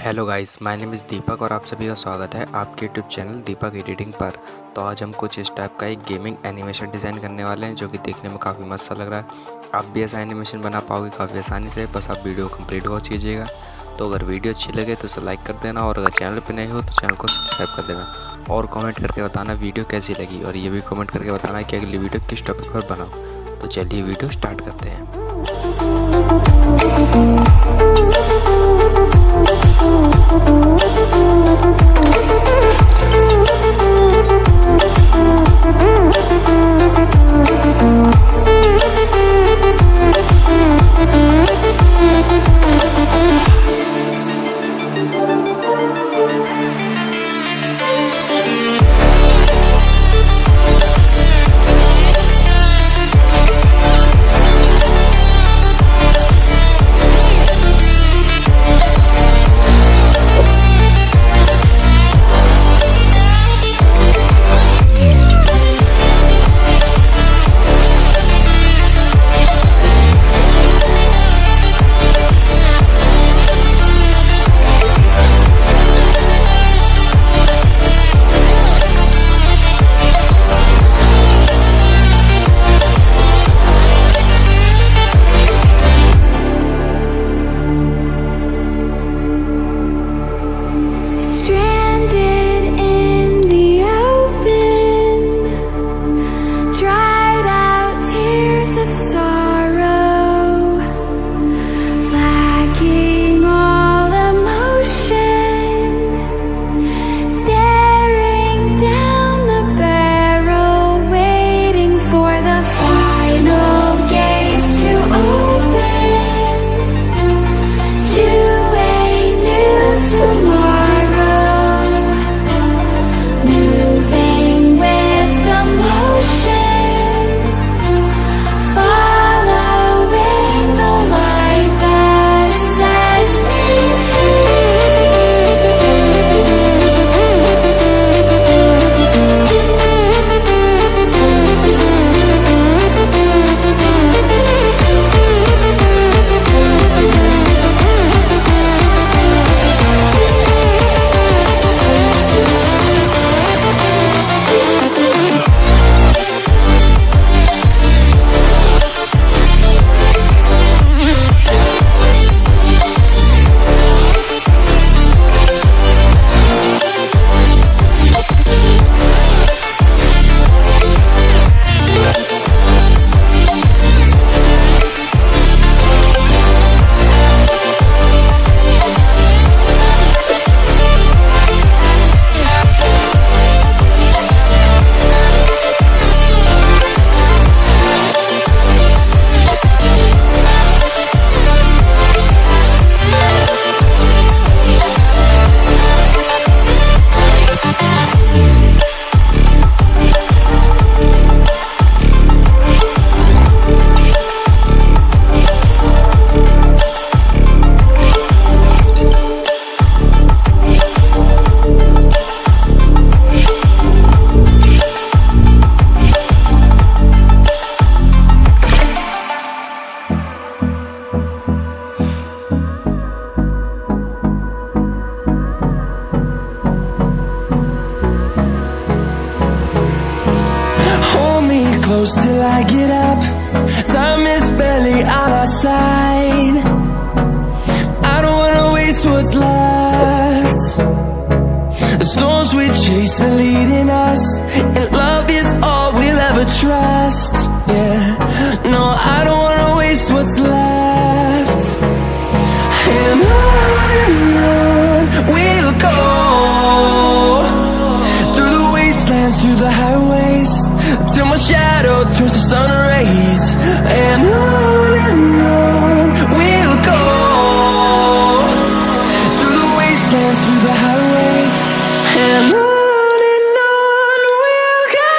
Hello guys, my name is Deepak और आप सभी का स्वागत है आपके यूट्यूब चैनल दीपक एडिटिंग पर। तो आज हम कुछ इस टाइप का एक गेमिंग एनिमेशन डिज़ाइन करने वाले हैं जो कि देखने में काफ़ी मस्त लग रहा है। आप भी ऐसा एनिमेशन बना पाओगे काफ़ी आसानी से, बस आप वीडियो कंप्लीट वॉच कीजिएगा। तो अगर वीडियो अच्छी लगे तो उसे लाइक कर देना और अगर चैनल पर नए हो तो चैनल को सब्सक्राइब कर देना और कॉमेंट करके बताना वीडियो कैसी लगी, और ये भी कॉमेंट करके बताना कि अगली वीडियो किस टॉपिक पर बनाओ। तो चलिए वीडियो स्टार्ट करते हैं। Close till I get up. Time is barely on our side. I don't wanna waste what's left. The storms we chase are leading us, and love is all we'll ever trust. Yeah, no, I don't wanna waste what's left. And on we'll go, through the wastelands, through the highways, till my shadow turns to sun rays. And on we'll go, through the wastelands, through the highways. And on we'll go.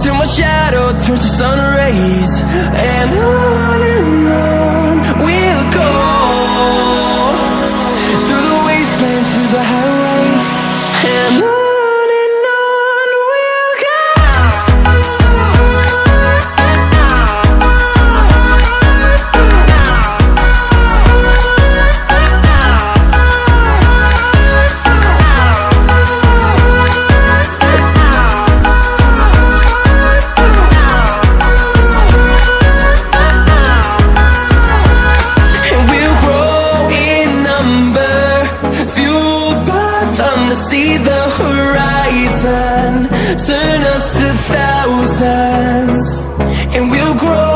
till my shadow turns to sun rays. And on we'll go, through the wastelands, through the highways. And on we'll go. And we'll grow in number, fueled by them to see the horizon, turn us to thousands. And we'll grow